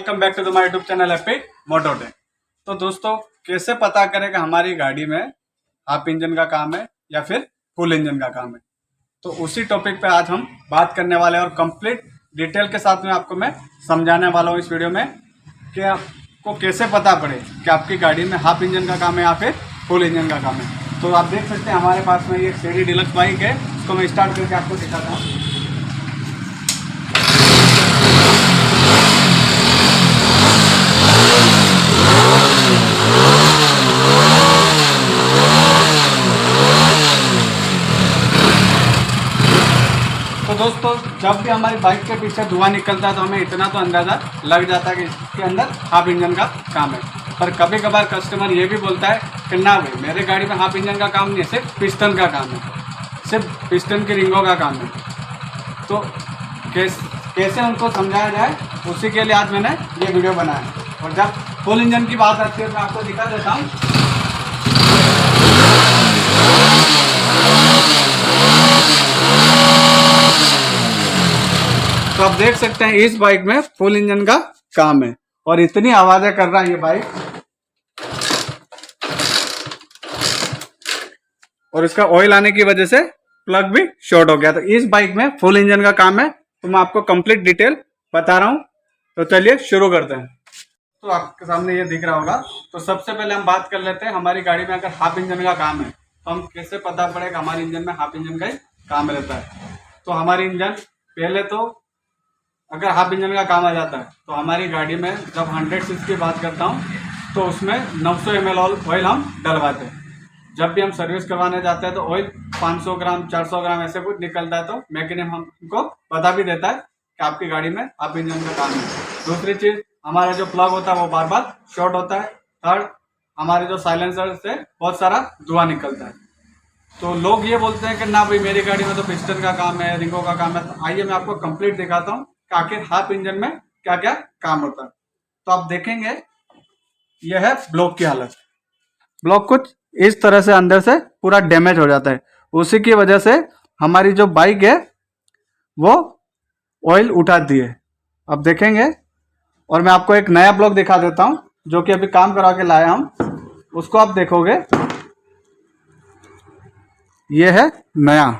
Welcome back to my YouTube channel Happy Moto Tech. तो दोस्तों, कैसे पता करें कि हमारी गाड़ी में हाफ इंजन का काम है या फिर फुल इंजन का काम है, तो उसी टॉपिक पे आज हम बात करने वाले हैं और कंप्लीट डिटेल के साथ में आपको मैं समझाने वाला हूँ इस वीडियो में कि आपको कैसे पता पड़े कि आपकी गाड़ी में हाफ इंजन का काम है या फिर फुल इंजन का काम है। तो आप देख सकते हैं हमारे पास में ये सीडी डीलक्स बाइक है, इसको मैं स्टार्ट करके आपको दिखाता हूँ। तो दोस्तों, जब भी हमारी बाइक के पीछे धुआं निकलता है तो हमें इतना तो अंदाज़ा लग जाता है कि इसके अंदर हाफ इंजन का काम है। पर कभी कभार कस्टमर ये भी बोलता है कि ना भाई, मेरे गाड़ी में हाफ इंजन का काम नहीं है, सिर्फ पिस्टन का काम है, सिर्फ पिस्टन की रिंगों का काम है। तो कैसे उनको समझाया जाए, उसी के लिए आज मैंने ये वीडियो बनाया। और जब फुल इंजन की बात आती है तो मैं आपको दिखा देता हूँ। तो आप देख सकते हैं इस बाइक में फुल इंजन का काम है और इतनी आवाजें कर रहा है ये बाइक, और इसका ऑयल आने की वजह से प्लग भी शॉर्ट हो गया। तो इस बाइक में फुल इंजन का काम है, तो मैं आपको कंप्लीट डिटेल बता रहा हूं। तो चलिए शुरू करते हैं। तो आपके सामने ये दिख रहा होगा। तो सबसे पहले हम बात कर लेते हैं, हमारी गाड़ी में अगर हाफ इंजन का काम है तो हम कैसे पता पड़ेगा हमारे इंजन में हाफ इंजन का ही काम रहता है। तो हमारी इंजन पहले तो अगर हाफ इंजन का काम आ जाता है तो हमारी गाड़ी में जब 100 सीसी की बात करता हूँ तो उसमें 900 ml ऑयल हम डलवाते हैं। जब भी हम सर्विस करवाने जाते हैं तो ऑयल 500 ग्राम 400 ग्राम ऐसे कुछ निकलता है, तो मैकेनिक हमको बता भी देता है कि आपकी गाड़ी में हाफ इंजन का काम है। दूसरी चीज़, हमारा जो प्लग होता है वो बार बार शॉर्ट होता है। थर्ड, हमारे जो साइलेंसर से बहुत सारा धुआं निकलता है। तो लोग ये बोलते हैं कि ना भाई, मेरी गाड़ी में तो पिस्टन का काम है, रिंगों का काम है। तो आइए मैं आपको कंप्लीट दिखाता हूँ कि आखिर हाफ इंजन में क्या क्या काम होता है। तो आप देखेंगे यह है ब्लॉक की हालत। ब्लॉक कुछ इस तरह से अंदर से पूरा डैमेज हो जाता है। उसी की वजह से हमारी जो बाइक है वो ऑयल उठाती है। अब देखेंगे, और मैं आपको एक नया ब्लॉक दिखा देता हूँ जो कि अभी काम करा के लाया हम। उसको आप देखोगे, ये है नया,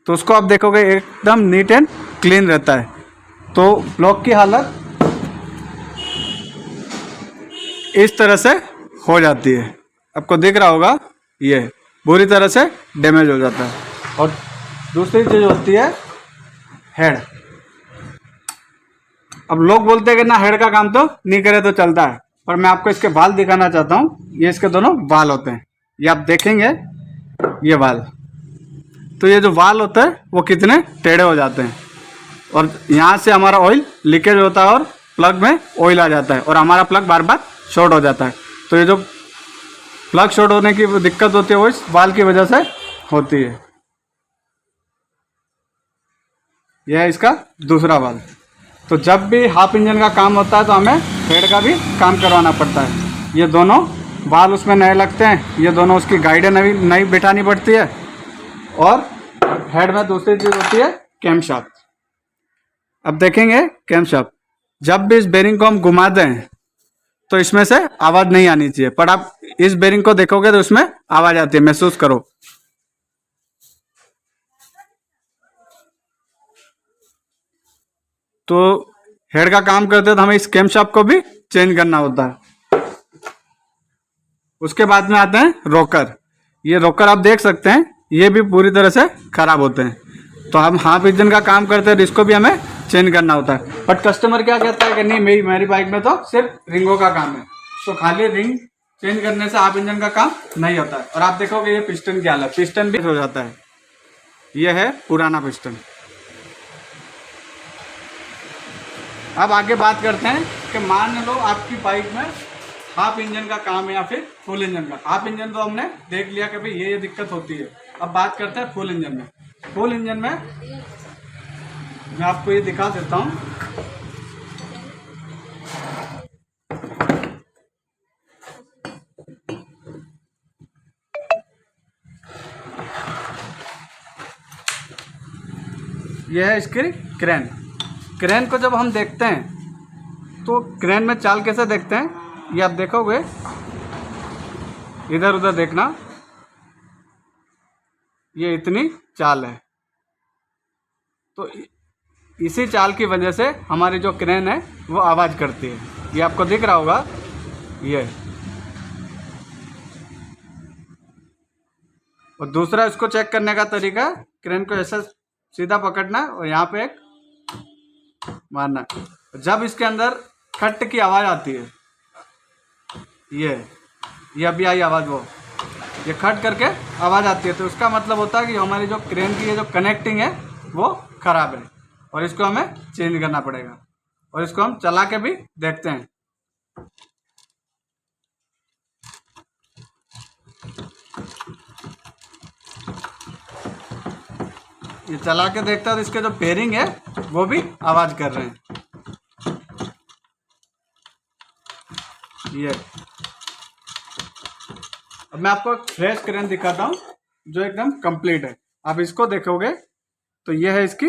तो उसको आप देखोगे एकदम नीट एंड क्लीन रहता है। तो ब्लॉक की हालत इस तरह से हो जाती है, आपको दिख रहा होगा, ये बुरी तरह से डैमेज हो जाता है। और दूसरी चीज़ होती है हेड। अब लोग बोलते हैं कि ना, हेड का काम तो नहीं करे तो चलता है, पर मैं आपको इसके बाल दिखाना चाहता हूँ। ये इसके दोनों बाल होते हैं, ये आप देखेंगे, ये बाल। तो ये जो बाल होता है वो कितने टेढ़े हो जाते हैं, और यहाँ से हमारा ऑयल लीकेज होता है और प्लग में ऑयल आ जाता है और हमारा प्लग बार बार शॉर्ट हो जाता है। तो ये जो प्लग शॉर्ट होने की दिक्कत होती है वो इस बाल की वजह से होती है। यह है इसका दूसरा बाल। तो जब भी हाफ इंजन का काम होता है तो हमें हेड का भी काम करवाना पड़ता है। ये दोनों बाल उसमें नए लगते हैं, ये दोनों उसकी गाइडें नई बिठानी पड़ती है। और हेड में दूसरी चीज़ होती है कैमशाफ्ट। अब देखेंगे कैमशाफ्ट, जब भी इस बेरिंग को हम घुमाते हैं तो इसमें से आवाज़ नहीं आनी चाहिए, पर आप इस बेरिंग को देखोगे तो इसमें आवाज़ आती है, महसूस करो। तो हेड का काम करते हैं तो हमें इस कैमशाफ्ट को भी चेंज करना होता है। उसके बाद में आते हैं रोकर। ये रोकर आप देख सकते हैं, ये भी पूरी तरह से खराब होते हैं। तो हम हाफ इंजन का काम करते हैं तो इसको भी हमें चेंज करना होता है। बट कस्टमर क्या कहता है कि नहीं, मेरी बाइक में तो सिर्फ रिंगों का काम है, तो खाली रिंग चेंज करने से हाफ इंजन का काम नहीं होता है। और आप देखोगे ये पिस्टन की हालत, पिस्टन भी हो जाता है। ये है पुराना पिस्टन। अब आगे बात करते हैं कि मान लो आपकी बाइक में हाफ इंजन का काम है या फिर फुल इंजन का। हाफ इंजन तो हमने देख लिया कि भाई ये दिक्कत होती है। अब बात करते हैं फुल इंजन में। फुल इंजन में मैं आपको ये दिखा देता हूँ। यह है इसकी क्रेन। क्रेन को जब हम देखते हैं तो क्रेन में चाल कैसे देखते हैं, ये आप देखोगे, इधर उधर देखना, ये इतनी चाल है। तो इसी चाल की वजह से हमारी जो क्रेन है वो आवाज़ करती है। ये आपको दिख रहा होगा ये। और दूसरा इसको चेक करने का तरीका, क्रेन को ऐसा सीधा पकड़ना और यहाँ पे एक मारना। जब इसके अंदर खट की आवाज़ आती है, ये अभी आई आवाज़, वो ये खट करके आवाज़ आती है, तो उसका मतलब होता है कि हमारी जो क्रेन की ये जो कनेक्टिंग है वो ख़राब है और इसको हमें चेंज करना पड़ेगा। और इसको हम चला के भी देखते हैं। ये चला के देखता है तो इसके जो बेरिंग है वो भी आवाज़ कर रहे हैं। ये अब मैं आपको एक फ्रेश क्रेन दिखाता हूँ जो एकदम कंप्लीट है। आप इसको देखोगे तो ये है इसकी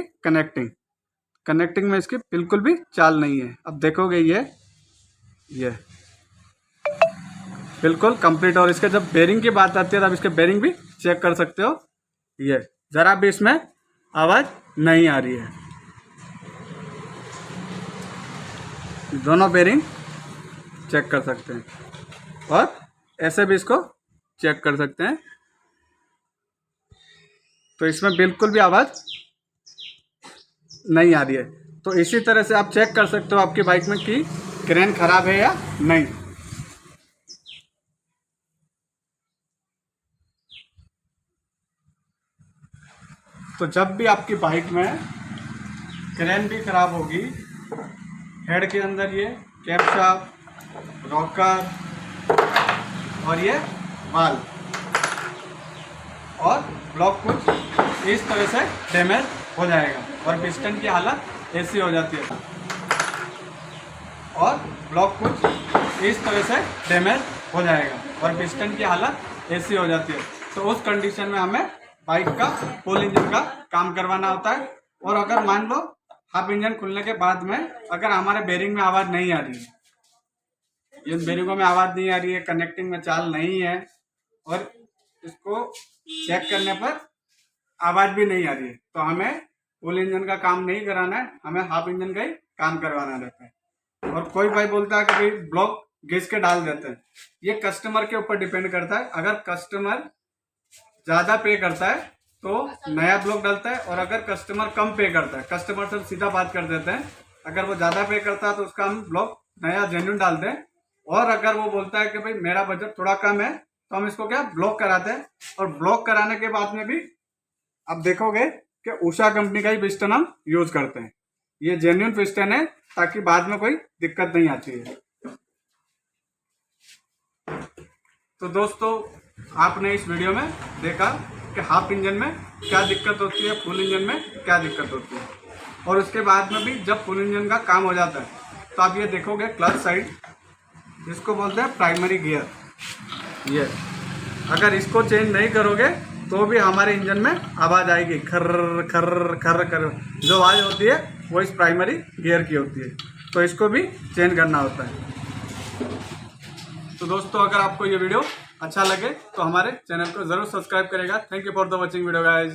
कनेक्टिंग में इसकी बिल्कुल भी चाल नहीं है। अब देखोगे ये बिल्कुल कंप्लीट। और इसके जब बेरिंग की बात आती है तो आप इसके बेरिंग भी चेक कर सकते हो। ये ज़रा भी इसमें आवाज़ नहीं आ रही है। दोनों बेरिंग चेक कर सकते हैं और ऐसे भी इसको चेक कर सकते हैं। तो इसमें बिल्कुल भी आवाज़ नहीं आ रही है। तो इसी तरह से आप चेक कर सकते हो आपकी बाइक में कि क्रेन खराब है या नहीं। तो जब भी आपकी बाइक में क्रेन भी खराब होगी, हेड के अंदर ये कैमशाफ्ट, रॉकर और ये वाल्व और ब्लॉक कुछ इस तरह से डैमेज हो जाएगा और पिस्टन की हालत ऐसी हो जाती है और ब्लॉक कुछ इस तरह से डैमेज हो जाएगा और पिस्टन की हालत ऐसी हो जाती है। तो उस कंडीशन में हमें बाइक का फुल इंजन का काम करवाना होता है। और अगर मान लो हाफ इंजन खुलने के बाद में अगर हमारे बेरिंग में आवाज़ नहीं आ रही है, इन बेरिंगों में आवाज़ नहीं आ रही है, कनेक्टिंग में चाल नहीं है और इसको चेक करने पर आवाज़ भी नहीं आ रही है, तो हमें फुल इंजन का काम नहीं कराना है, हमें हाफ इंजन का ही काम करवाना रहता है। और कोई भाई बोलता है कि भाई ब्लॉक घिस के डाल देते हैं, ये कस्टमर के ऊपर डिपेंड करता है। अगर कस्टमर ज़्यादा पे करता है तो नया ब्लॉक डालता है और अगर कस्टमर कम पे करता है, कस्टमर से सीधा बात कर देते हैं, अगर वो ज़्यादा पे करता है तो उसका हम ब्लॉक नया जेन्युइन डालते हैं। और अगर वो बोलता है कि भाई मेरा बजट थोड़ा कम है तो हम इसको क्या ब्लॉक कराते हैं। और ब्लॉक कराने के बाद में भी आप देखोगे कि उषा कंपनी का ही पिस्टन हम यूज करते हैं। ये जेन्युइन पिस्टन है ताकि बाद में कोई दिक्कत नहीं आती है। तो दोस्तों आपने इस वीडियो में देखा कि हाफ इंजन में क्या दिक्कत होती है, फुल इंजन में क्या दिक्कत होती है। और उसके बाद में भी जब फुल इंजन का काम हो जाता है तो आप ये देखोगे क्लच साइड, जिसको बोलते हैं प्राइमरी गियर, ये अगर इसको चेंज नहीं करोगे तो भी हमारे इंजन में आवाज़ आएगी, खर्र खर्र खर्र कर। जो आवाज़ होती है वो इस प्राइमरी गियर की होती है, तो इसको भी चेंज करना होता है। तो दोस्तों अगर आपको ये वीडियो अच्छा लगे तो हमारे चैनल को ज़रूर सब्सक्राइब करेगा। Thank you for the watching video guys.